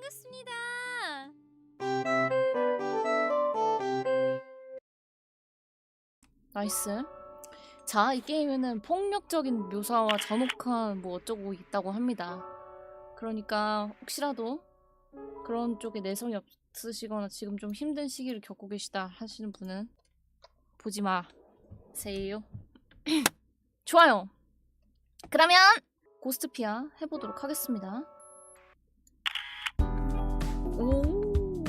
반갑습니다. 나이스. 자, 이 게임에는 폭력적인 묘사와 잔혹한 뭐 어쩌고 있다고 합니다. 그러니까 혹시라도 그런 쪽에 내성이 없으시거나 지금 좀 힘든 시기를 겪고 계시다 하시는 분은 보지 마세요. 좋아요. 그러면 고스트피아 해보도록 하겠습니다. 오.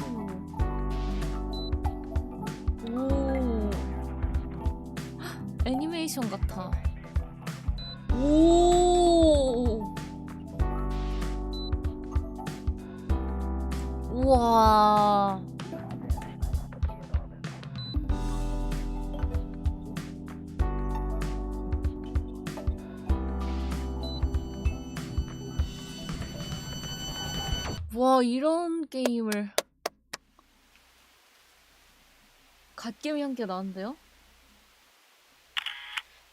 오. 애니메이션 같아. 오. 우와. 와, 이런 게임을 갓게임 한 개 나왔는데요?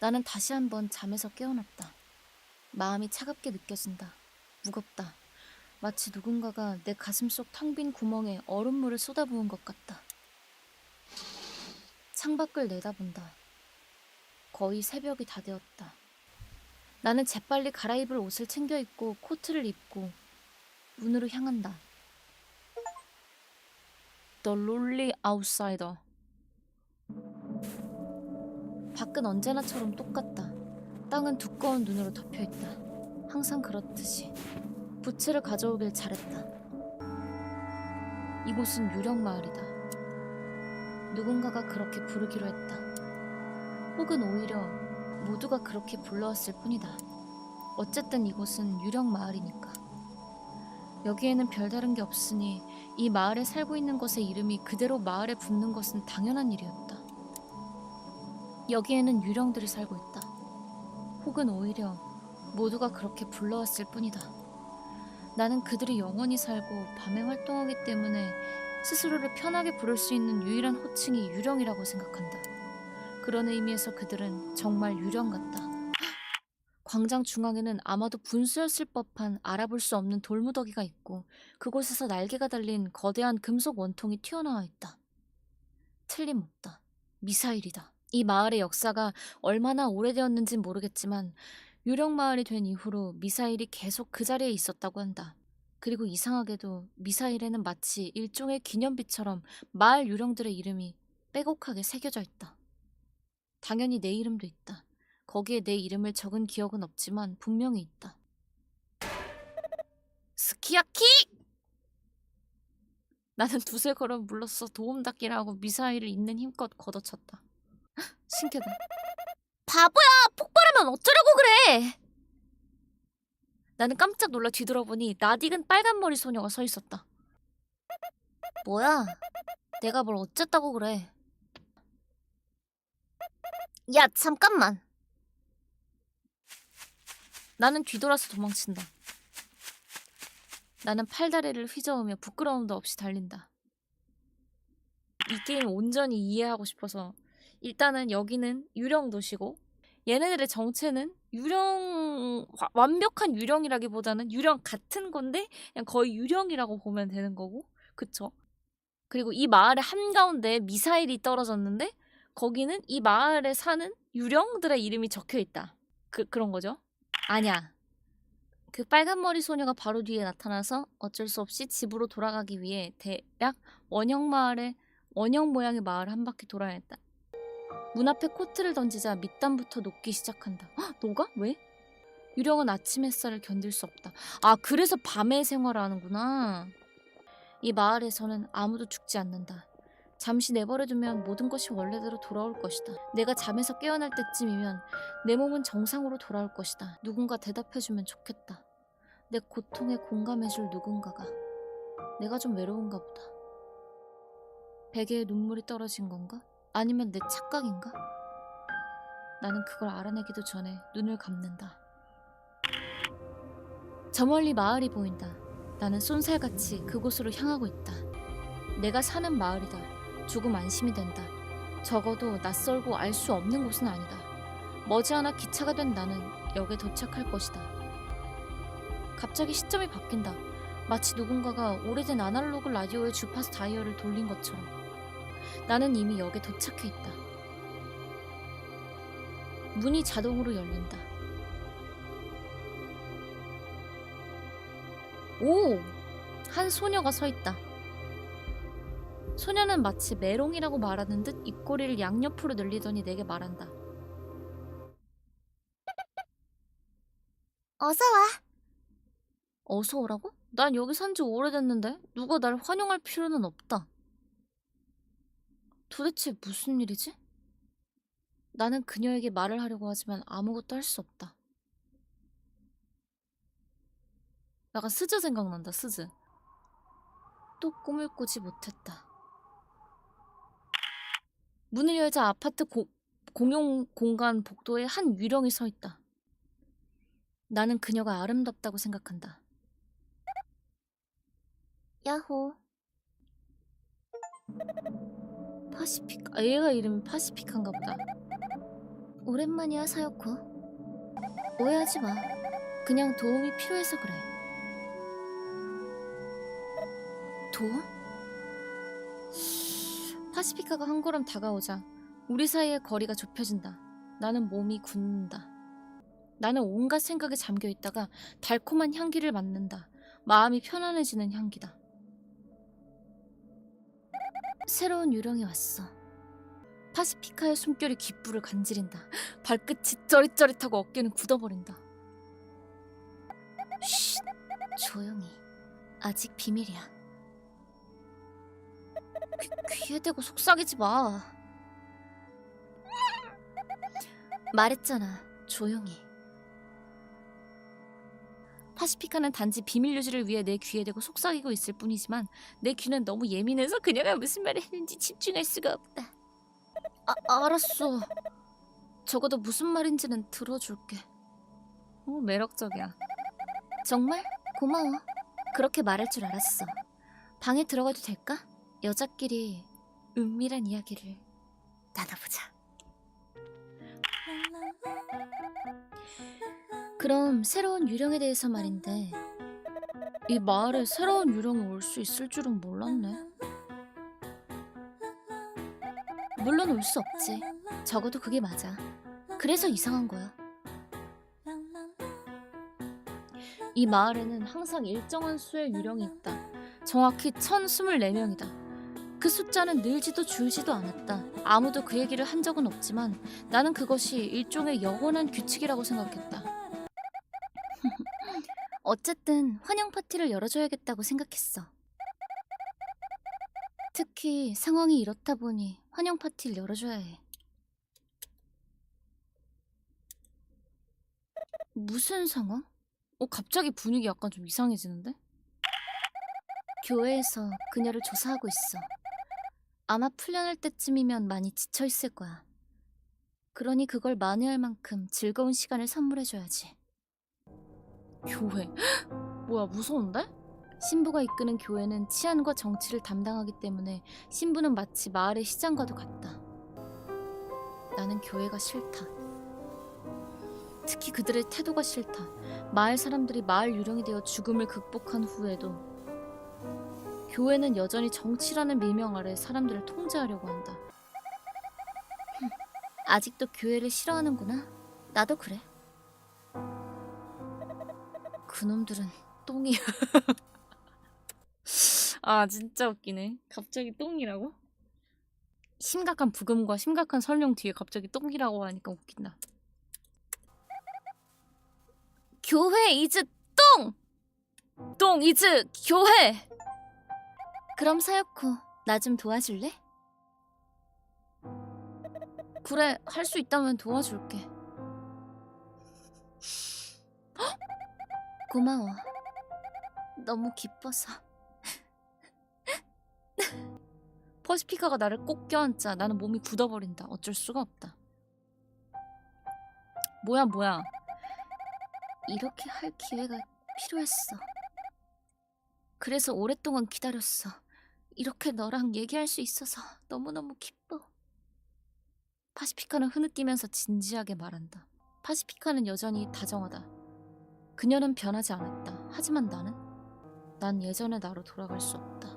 나는 다시 한번 잠에서 깨어났다. 마음이 차갑게 느껴진다. 무겁다. 마치 누군가가 내 가슴 속 텅 빈 구멍에 얼음물을 쏟아부은 것 같다. 창밖을 내다본다. 거의 새벽이 다 되었다. 나는 재빨리 갈아입을 옷을 챙겨 입고 코트를 입고 문으로 향한다. The Lonely Outsider. 밖은 언제나처럼 똑같다. 땅은 두꺼운 눈으로 덮여있다. 항상 그렇듯이. 부츠를 가져오길 잘했다. 이곳은 유령 마을이다. 누군가가 그렇게 부르기로 했다. 혹은 오히려 모두가 그렇게 불러왔을 뿐이다. 어쨌든 이곳은 유령 마을이니까. 여기에는 별다른 게 없으니 이 마을에 살고 있는 것의 이름이 그대로 마을에 붙는 것은 당연한 일이었다. 여기에는 유령들이 살고 있다. 혹은 오히려 모두가 그렇게 불러왔을 뿐이다. 나는 그들이 영원히 살고 밤에 활동하기 때문에 스스로를 편하게 부를 수 있는 유일한 호칭이 유령이라고 생각한다. 그런 의미에서 그들은 정말 유령 같다. 광장 중앙에는 아마도 분수였을 법한 알아볼 수 없는 돌무더기가 있고 그곳에서 날개가 달린 거대한 금속 원통이 튀어나와 있다. 틀림없다. 미사일이다. 이 마을의 역사가 얼마나 오래되었는진 모르겠지만 유령 마을이 된 이후로 미사일이 계속 그 자리에 있었다고 한다. 그리고 이상하게도 미사일에는 마치 일종의 기념비처럼 마을 유령들의 이름이 빼곡하게 새겨져 있다. 당연히 내 이름도 있다. 거기에 내 이름을 적은 기억은 없지만 분명히 있다. 스키야키! 나는 두세 걸음 물러서 도움닫기를 하고 미사일을 있는 힘껏 걷어찼다. 신기하다. 바보야! 폭발하면 어쩌려고 그래! 나는 깜짝 놀라 뒤돌아보니 낯익은 빨간머리 소녀가 서 있었다. 뭐야? 내가 뭘 어쨌다고 그래. 야, 잠깐만. 나는 뒤돌아서 도망친다. 나는 팔다리를 휘저으며 부끄러움도 없이 달린다. 이 게임 온전히 이해하고 싶어서 일단은 여기는 유령 도시고 얘네들의 정체는 유령 완벽한 유령이라기보다는 유령 같은 건데 그냥 거의 유령이라고 보면 되는 거고, 그쵸? 그리고 이 마을의 한가운데 미사일이 떨어졌는데 거기는 이 마을에 사는 유령들의 이름이 적혀있다. 그런 거죠. 아니야. 그 빨간머리 소녀가 바로 뒤에 나타나서 어쩔 수 없이 집으로 돌아가기 위해 대략 원형 모양의 마을을 한 바퀴 돌아야 했다. 문 앞에 코트를 던지자 밑단부터 녹기 시작한다. 헉, 녹아? 왜? 유령은 아침 햇살을 견딜 수 없다. 아, 그래서 밤에 생활을 하는구나. 이 마을에서는 아무도 죽지 않는다. 잠시 내버려두면 모든 것이 원래대로 돌아올 것이다. 내가 잠에서 깨어날 때쯤이면 내 몸은 정상으로 돌아올 것이다. 누군가 대답해주면 좋겠다. 내 고통에 공감해줄 누군가가. 내가 좀 외로운가 보다. 베개에 눈물이 떨어진 건가? 아니면 내 착각인가? 나는 그걸 알아내기도 전에 눈을 감는다. 저 멀리 마을이 보인다. 나는 쏜살같이 그곳으로 향하고 있다. 내가 사는 마을이다. 조금 안심이 된다. 적어도 낯설고 알 수 없는 곳은 아니다. 머지않아 기차가 된 나는 역에 도착할 것이다. 갑자기 시점이 바뀐다. 마치 누군가가 오래된 아날로그 라디오의 주파수 다이얼을 돌린 것처럼 나는 이미 역에 도착해 있다. 문이 자동으로 열린다. 오! 한 소녀가 서 있다. 소녀는 마치 메롱이라고 말하는 듯 입꼬리를 양옆으로 늘리더니 내게 말한다. 어서 와. 어서 오라고? 난 여기 산 지 오래됐는데 누가 날 환영할 필요는 없다. 도대체 무슨 일이지? 나는 그녀에게 말을 하려고 하지만 아무것도 할 수 없다. 약간 스즈 생각난다, 스즈. 또 꿈을 꾸지 못했다. 문을 열자 아파트 공용 공간 복도에 한 유령이 서 있다. 나는 그녀가 아름답다고 생각한다. 야호. 파시피카, 얘가 이름이 파시피카인가 보다. 오랜만이야, 사요코. 오해하지 마. 그냥 도움이 필요해서 그래. 도움? 파시피카가 한 걸음 다가오자 우리 사이의 거리가 좁혀진다. 나는 몸이 굳는다. 나는 온갖 생각에 잠겨 있다가 달콤한 향기를 맡는다. 마음이 편안해지는 향기다. 새로운 유령이 왔어. 파시피카의 숨결이 귓불을 간지린다. 발끝이 쩌릿쩌릿하고 어깨는 굳어버린다. 쉿, 조용히. 아직 비밀이야. 귀에 대고 속삭이지 마. 말했잖아, 조용히. 파시피카는 단지 비밀 유지를 위해 내 귀에 대고 속삭이고 있을 뿐이지만 내 귀는 너무 예민해서 그녀가 무슨 말을 했는지 집중할 수가 없다. 알았어. 적어도 무슨 말인지는 들어줄게. 매력적이야. 정말? 고마워. 그렇게 말할 줄 알았어. 방에 들어가도 될까? 여자끼리 은밀한 이야기를 나눠보자. 그럼 새로운 유령에 대해서 말인데, 이 마을에 새로운 유령이 올 수 있을 줄은 몰랐네. 물론 올 수 없지. 적어도 그게 맞아. 그래서 이상한 거야. 이 마을에는 항상 일정한 수의 유령이 있다. 정확히 1024명이다. 그 숫자는 늘지도 줄지도 않았다. 아무도 그 얘기를 한 적은 없지만 나는 그것이 일종의 영원한 규칙이라고 생각했다. 어쨌든 환영 파티를 열어줘야겠다고 생각했어. 특히 상황이 이렇다 보니 환영 파티를 열어줘야 해. 무슨 상황? 갑자기 분위기 약간 좀 이상해지는데? 교회에서 그녀를 조사하고 있어. 아마 풀려날 때쯤이면 많이 지쳐있을 거야. 그러니 그걸 만회할 만큼 즐거운 시간을 선물해줘야지. 교회? 뭐야, 무서운데? 신부가 이끄는 교회는 치안과 정치를 담당하기 때문에 신부는 마치 마을의 시장과도 같다. 나는 교회가 싫다. 특히 그들의 태도가 싫다. 마을 사람들이 마을 유령이 되어 죽음을 극복한 후에도 교회는 여전히 정치라는 밀명 아래 사람들을 통제하려고 한다. 아직도 교회를 싫어하는구나. 나도 그래. 그놈들은 똥이야. 아, 진짜 웃기네. 갑자기 똥이라고? 심각한 부금과 심각한 설명 뒤에 갑자기 똥이라고 하니까 웃긴다. 교회 이즈 똥! 똥 이즈 교회! 그럼 사요코, 나 좀 도와줄래? 그래, 할 수 있다면 도와줄게. 고마워. 너무 기뻐서. 퍼시피카가 나를 꼭 껴안자. 나는 몸이 굳어버린다. 어쩔 수가 없다. 뭐야. 이렇게 할 기회가 필요했어. 그래서 오랫동안 기다렸어. 이렇게 너랑 얘기할 수 있어서 너무너무 기뻐. 파시피카는 흐느끼면서 진지하게 말한다. 파시피카는 여전히 다정하다. 그녀는 변하지 않았다. 하지만 나는 난 예전의 나로 돌아갈 수 없다.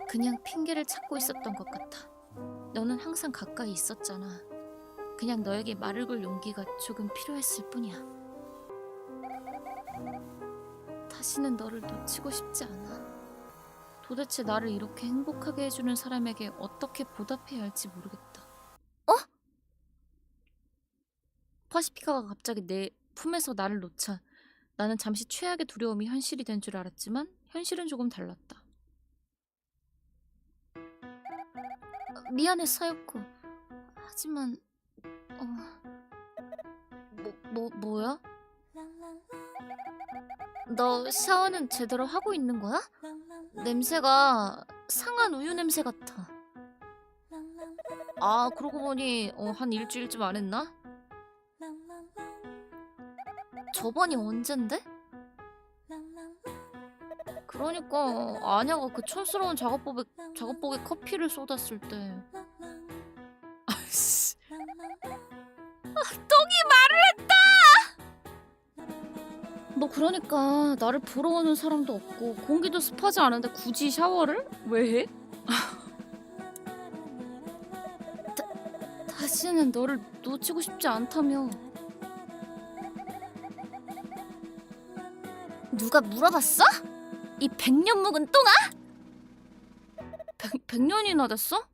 그냥 핑계를 찾고 있었던 것 같아. 너는 항상 가까이 있었잖아. 그냥 너에게 말을 걸 용기가 조금 필요했을 뿐이야. 다시는 너를 놓치고 싶지 않아. 도대체 나를 이렇게 행복하게 해주는 사람에게 어떻게 보답해야 할지 모르겠다. 파시피카가 갑자기 내 품에서 나를 놓자 나는 잠시 최악의 두려움이 현실이 된 줄 알았지만 현실은 조금 달랐다. 미안해, 사요코. 하지만 뭐야? 너 샤워는 제대로 하고 있는 거야? 냄새가 상한 우유 냄새 같아. 아, 그러고 보니 한 일주일쯤 안 했나? 저번이 언젠데? 그러니까 아냐가 그 촌스러운 작업복에 커피를 쏟았을 때. 아씨, 똥이 말을 했다. 너 그러니까 나를 보러 오는 사람도 없고 공기도 습하지 않은데 굳이 샤워를 왜 해? 다시는 너를 놓치고 싶지 않다며. 누가 물어봤어? 이 100년 묵은 똥아? 100년이나 됐어?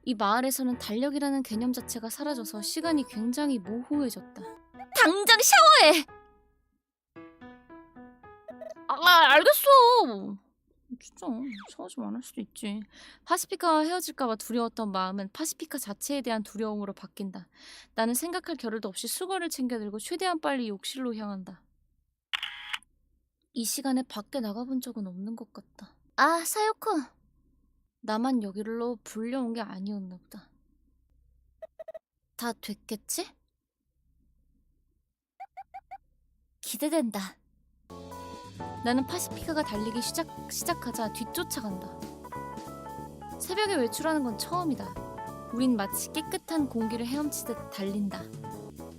이 마을에서는 달력이라는 개념 자체가 사라져서 시간이 굉장히 모호해졌다. 당장 샤워해! 알겠어. 진짜 샤워 좀 안 할 수도 있지. 파시피카와 헤어질까봐 두려웠던 마음은 파시피카 자체에 대한 두려움으로 바뀐다. 나는 생각할 겨를도 없이 수건을 챙겨들고 최대한 빨리 욕실로 향한다. 이 시간에 밖에 나가본 적은 없는 것 같다. 아, 사요코. 나만 여기로 불려온 게 아니었나 보다. 다 됐겠지? 기대된다. 나는 파시피카가 달리기 시작하자 뒤쫓아간다. 새벽에 외출하는 건 처음이다. 우린 마치 깨끗한 공기를 헤엄치듯 달린다.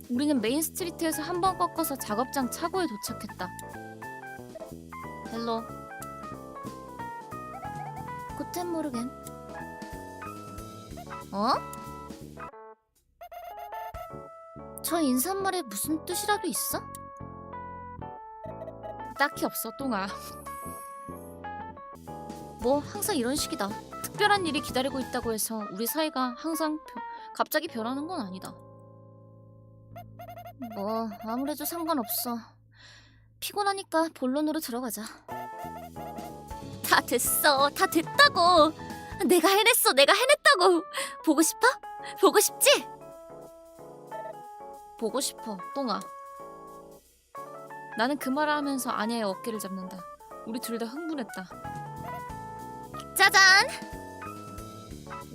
우리는 메인 스트리트에서 한 번 꺾어서 작업장 차고에 도착했다. 헬로. 고텐 모르겐. 저 인사말에 무슨 뜻이라도 있어? 딱히 없어, 똥아. 뭐 항상 이런 식이다. 특별한 일이 기다리고 있다고 해서 우리 사이가 항상 갑자기 변하는 건 아니다. 뭐 아무래도 상관없어. 피곤하니까 본론으로 들어가자. 다 됐어. 다 됐다고. 내가 해냈어. 내가 해냈다고. 보고 싶어? 보고 싶지? 보고 싶어, 똥아. 나는 그 말을 하면서 아냐의 어깨를 잡는다. 우리 둘 다 흥분했다. 짜잔!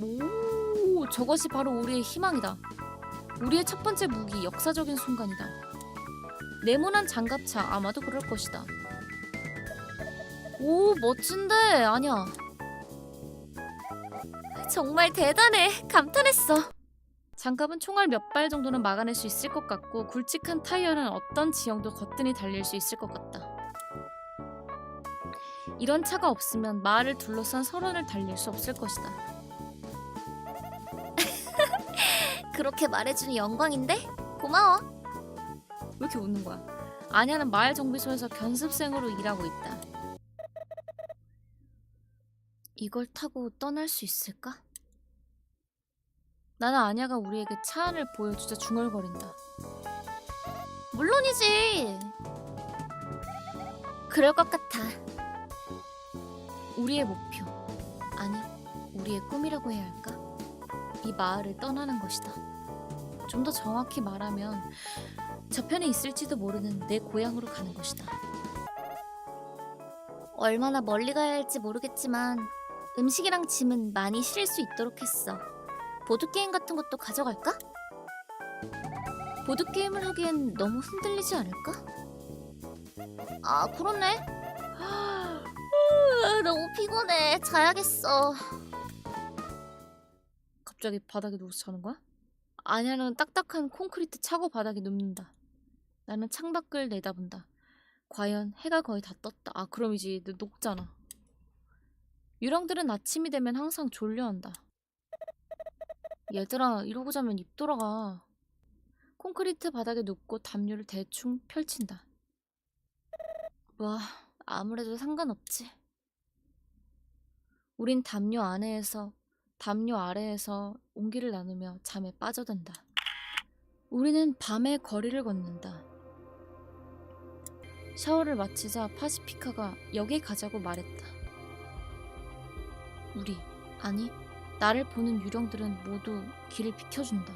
오, 저것이 바로 우리의 희망이다. 우리의 첫 번째 무기, 역사적인 순간이다. 네모난 장갑차, 아마도 그럴 것이다. 오, 멋진데, 아냐. 정말 대단해. 감탄했어. 장갑은 총알 몇 발 정도는 막아낼 수 있을 것 같고 굵직한 타이어는 어떤 지형도 거뜬히 달릴 수 있을 것 같다. 이런 차가 없으면 마을을 둘러싼 설원을 달릴 수 없을 것이다. 그렇게 말해주니 영광인데? 고마워. 왜 이렇게 웃는 거야? 아냐는 마을 정비소에서 견습생으로 일하고 있다. 이걸 타고 떠날 수 있을까? 나는 아냐가 우리에게 차 안을 보여주자 중얼거린다. 물론이지. 그럴 것 같아. 우리의 목표, 아니 우리의 꿈이라고 해야 할까? 이 마을을 떠나는 것이다. 좀 더 정확히 말하면 저편에 있을지도 모르는 내 고향으로 가는 것이다. 얼마나 멀리 가야 할지 모르겠지만 음식이랑 짐은 많이 실을 수 있도록 했어. 보드게임 같은 것도 가져갈까? 보드게임을 하기엔 너무 흔들리지 않을까? 아, 그렇네. 너무 피곤해. 자야겠어. 갑자기 바닥에 누워서 자는 거야? 아냐는 딱딱한 콘크리트 차고 바닥에 눕는다. 나는 창밖을 내다본다. 과연 해가 거의 다 떴다. 아, 그럼 이제 녹잖아. 유령들은 아침이 되면 항상 졸려한다. 얘들아, 이러고 자면 입 돌아가. 콘크리트 바닥에 눕고 담요를 대충 펼친다. 와, 아무래도 상관없지. 우린 담요 아래에서 온기를 나누며 잠에 빠져든다. 우리는 밤에 거리를 걷는다. 샤워를 마치자 파시피카가 여기 가자고 말했다. 아니, 나를 보는 유령들은 모두 길을 비켜준다.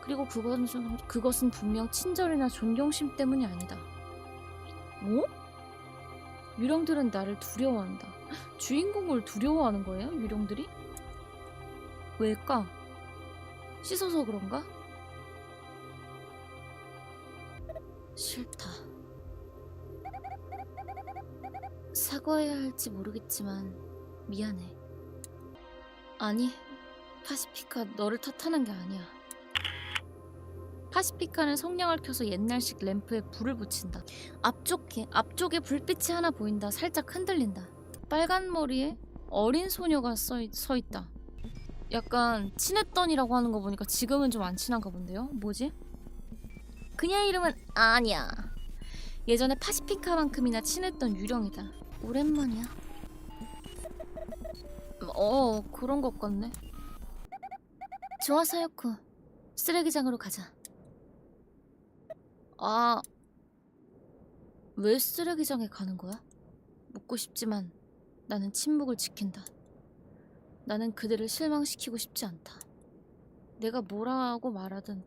그리고 그것은 분명 친절이나 존경심 때문이 아니다. 뭐? 유령들은 나를 두려워한다. 주인공을 두려워하는 거예요? 유령들이? 왜일까? 씻어서 그런가? 싫다. 사과해야 할지 모르겠지만 미안해. 아니, 파시피카, 너를 탓하는 게 아니야. 파시피카는 성냥을 켜서 옛날식 램프에 불을 붙인다. 앞쪽에 불빛이 하나 보인다. 살짝 흔들린다. 빨간 머리에 어린 소녀가 서 있다. 약간 친했던이라고 하는 거 보니까 지금은 좀 안 친한가 본데요? 뭐지? 그녀의 이름은 아니야. 예전에 파시피카만큼이나 친했던 유령이다. 오랜만이야. 그런 것 같네. 좋아, 사요코. 쓰레기장으로 가자. 아, 왜 쓰레기장에 가는 거야? 묻고 싶지만 나는 침묵을 지킨다. 나는 그들을 실망시키고 싶지 않다. 내가 뭐라고 말하든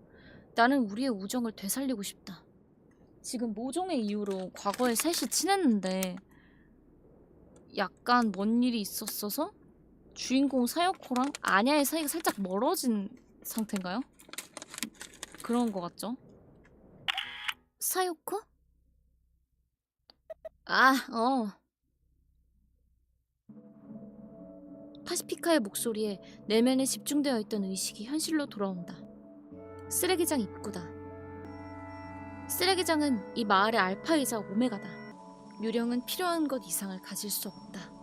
나는 우리의 우정을 되살리고 싶다. 지금 모종의 이유로 과거에 셋이 친했는데 약간 뭔 일이 있었어서 주인공 사요코랑 아냐의 사이가 살짝 멀어진 상태인가요? 그런 것 같죠? 사요코? 파시피카의 목소리에 내면에 집중되어 있던 의식이 현실로 돌아온다. 쓰레기장 입구다. 쓰레기장은 이 마을의 알파이자 오메가다. 유령은 필요한 것 이상을 가질 수 없다.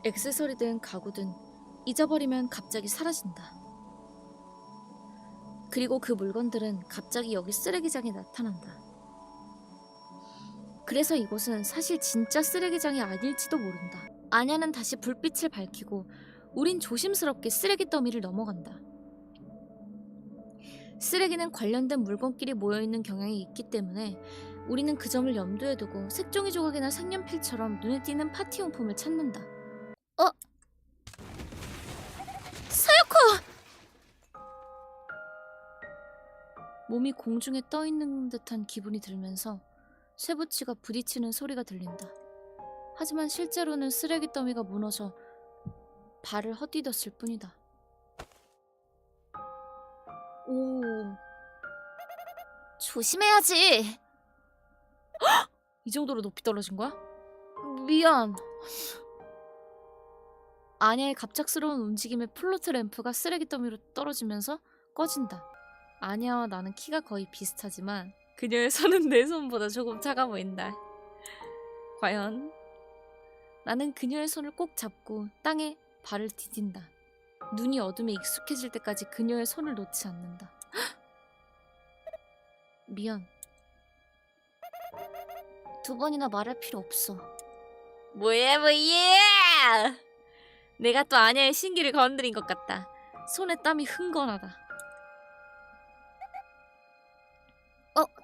액세서리든 가구든 잊어버리면 갑자기 사라진다. 그리고 그 물건들은 갑자기 여기 쓰레기장에 나타난다. 그래서 이곳은 사실 진짜 쓰레기장이 아닐지도 모른다. 아냐는 다시 불빛을 밝히고 우린 조심스럽게 쓰레기 더미를 넘어간다. 쓰레기는 관련된 물건끼리 모여있는 경향이 있기 때문에 우리는 그 점을 염두에 두고 색종이 조각이나 색연필처럼 눈에 띄는 파티용품을 찾는다. 사요코! 몸이 공중에 떠있는 듯한 기분이 들면서 쇠붙이가 부딪히는 소리가 들린다. 하지만 실제로는 쓰레기 더미가 무너져 발을 헛디뎠을 뿐이다. 오, 조심해야지. 이 정도로 높이 떨어진 거야? 미안. 아냐의 갑작스러운 움직임에 플로트 램프가 쓰레기 더미로 떨어지면서 꺼진다. 아냐와 나는 키가 거의 비슷하지만 그녀의 손은 내 손보다 조금 작아 보인다. 과연? 나는 그녀의 손을 꼭 잡고 땅에 발을 디딘다. 눈이 어둠에 익숙해질 때까지 그녀의 손을 놓지 않는다. 미안. 두 번이나 말할 필요 없어. 뭐야. 내가 또 아냐의 신기를 건드린 것 같다. 손에 땀이 흥건하다.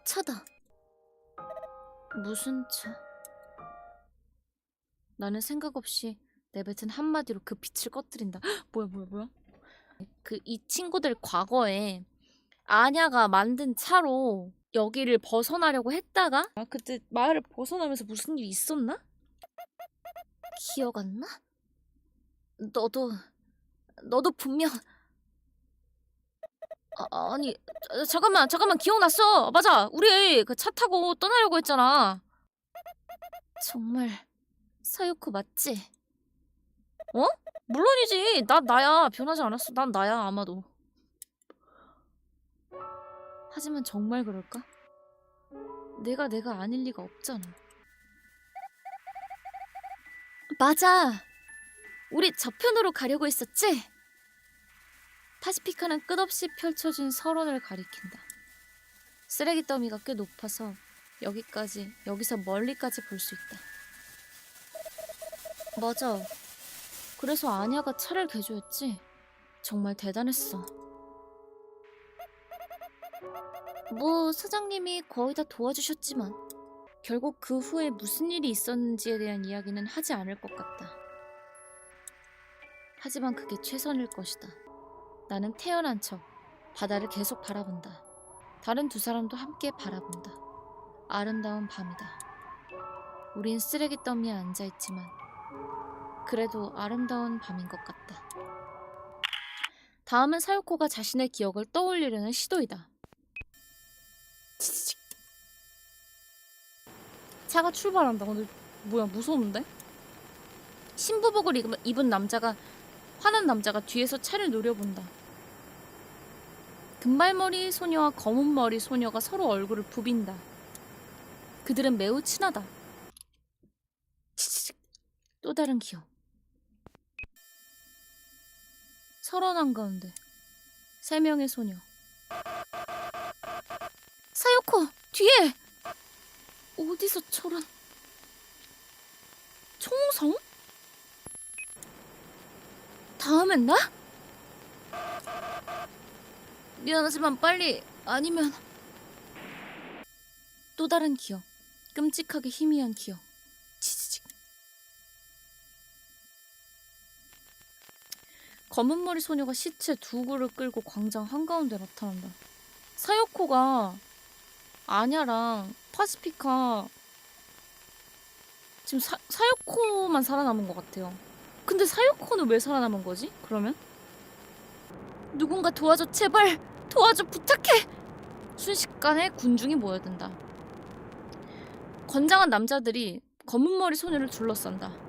차다. 무슨 차? 나는 생각 없이 내뱉은 한마디로 그 빛을 꺼뜨린다. 뭐야? 이 친구들 과거에 아냐가 만든 차로 여기를 벗어나려고 했다가 그때 마을을 벗어나면서 무슨 일이 있었나? 기억 안 나? 너도 분명 아니 잠깐만 기억났어. 맞아, 우리 그 차 타고 떠나려고 했잖아. 정말 사요코 맞지? 물론이지. 나야. 변하지 않았어. 난 나야. 아마도. 하지만 정말 그럴까? 내가 아닐 리가 없잖아. 맞아. 우리 저편으로 가려고 했었지? 파시피카는 끝없이 펼쳐진 설원을 가리킨다. 쓰레기 더미가 꽤 높아서 여기서 멀리까지 볼 수 있다. 맞아. 그래서 아냐가 차를 개조했지. 정말 대단했어. 뭐 사장님이 거의 다 도와주셨지만 결국 그 후에 무슨 일이 있었는지에 대한 이야기는 하지 않을 것 같다. 하지만 그게 최선일 것이다. 나는 태어난 척 바다를 계속 바라본다. 다른 두 사람도 함께 바라본다. 아름다운 밤이다. 우린 쓰레기 더미에 앉아있지만 그래도 아름다운 밤인 것 같다. 다음은 사요코가 자신의 기억을 떠올리려는 시도이다. 치치직. 차가 출발한다. 근데 뭐야, 무서운데? 신부복을 입은 남자가, 화난 남자가 뒤에서 차를 노려본다. 금발머리 소녀와 검은머리 소녀가 서로 얼굴을 부빈다. 그들은 매우 친하다. 치치직. 또 다른 기억. 설원 한가운데 3명의 소녀. 사요코! 뒤에! 어디서 저런... 총성? 다음엔 나? 미안하지만 빨리... 아니면... 또 다른 기억. 끔찍하게 희미한 기억. 치치직. 검은머리 소녀가 시체 2구를 끌고 광장 한가운데 나타난다. 사요코가 아냐랑 파시피카 지금 사요코만 살아남은 것 같아요. 근데 사요코는 왜 살아남은 거지? 그러면? 누군가 도와줘, 제발! 도와줘, 부탁해! 순식간에 군중이 모여든다. 건장한 남자들이 검은머리 소녀를 둘러싼다.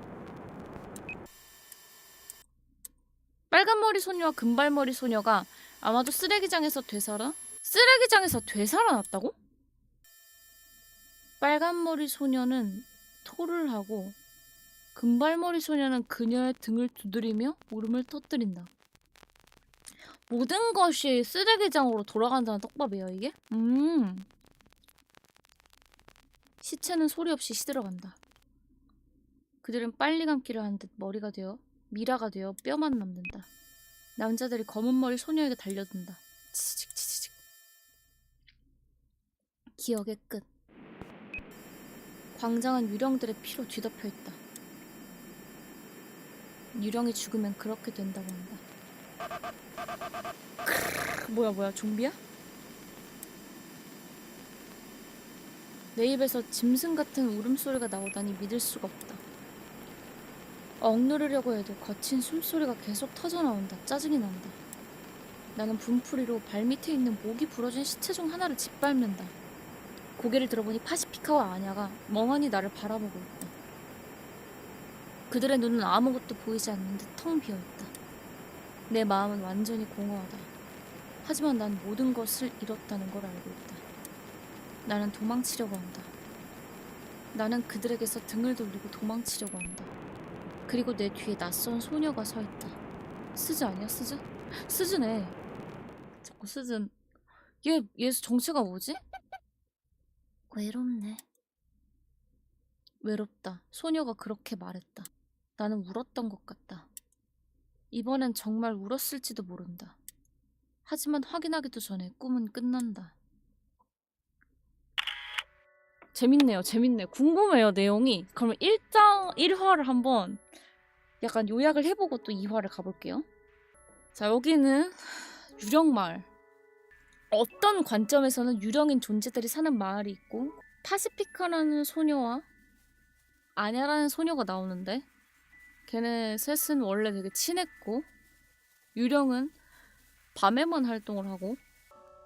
빨간머리 소녀와 금발머리 소녀가 아마도 쓰레기장에서 되살아났다고? 빨간머리 소녀는 토를 하고 금발머리 소녀는 그녀의 등을 두드리며 울음을 터뜨린다. 모든 것이 쓰레기장으로 돌아간다는 떡밥이에요, 이게? 시체는 소리 없이 시들어간다. 그들은 빨리 감기를 한 듯 미라가 되어 뼈만 남는다. 남자들이 검은머리 소녀에게 달려든다. 치치직 치치직. 기억의 끝. 광장은 유령들의 피로 뒤덮여 있다. 유령이 죽으면 그렇게 된다고 한다. 뭐야, 좀비야? 내 입에서 짐승 같은 울음소리가 나오다니 믿을 수가 없다. 억누르려고 해도 거친 숨소리가 계속 터져나온다. 짜증이 난다. 나는 분풀이로 발밑에 있는 목이 부러진 시체 중 하나를 짓밟는다. 고개를 들어보니 파시피카와 아냐가 멍하니 나를 바라보고 있다. 그들의 눈은 아무것도 보이지 않는 듯 텅 비어있다. 내 마음은 완전히 공허하다. 하지만 난 모든 것을 잃었다는 걸 알고 있다. 나는 도망치려고 한다. 나는 그들에게서 등을 돌리고 도망치려고 한다. 그리고 내 뒤에 낯선 소녀가 서 있다. 스즈 아니야, 스즈? 스즈네. 자꾸 스즈는... 얘 정체가 뭐지? 외롭네. 외롭다. 소녀가 그렇게 말했다. 나는 울었던 것 같다. 이번엔 정말 울었을지도 모른다. 하지만 확인하기도 전에 꿈은 끝난다. 재밌네요. 궁금해요, 내용이. 그러면 1화를 한번 약간 요약을 해보고 또 2화를 가볼게요. 자, 여기는 유령마을. 어떤 관점에서는 유령인 존재들이 사는 마을이 있고, 파시피카라는 소녀와 아냐라는 소녀가 나오는데, 걔네 셋은 원래 되게 친했고, 유령은 밤에만 활동을 하고,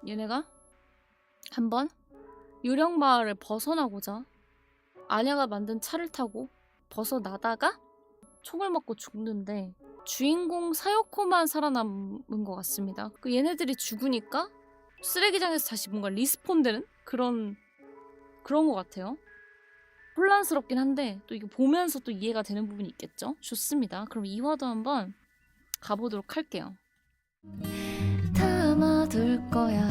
얘네가 한번 유령 마을을 벗어나고자 아냐가 만든 차를 타고 벗어나다가 총을 맞고 죽는데, 주인공 사요코만 살아남은 것 같습니다. 얘네들이 죽으니까 쓰레기장에서 다시 뭔가 리스폰되는 그런 그런 것 같아요. 혼란스럽긴 한데 또 이거 보면서 또 이해가 되는 부분이 있겠죠? 좋습니다. 그럼 2화도 한번 가보도록 할게요. 담아둘 거야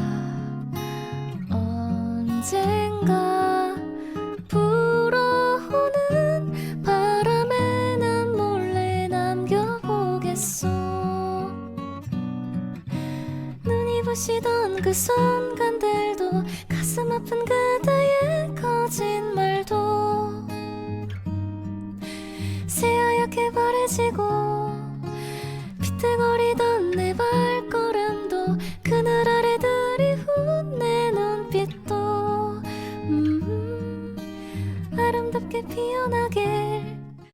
언젠가 불어오는 바람에 난 몰래 남겨보겠어 눈이 부시던 그 순간들도 가슴 아픈 그대의 거짓말도 새하얗게 바래지고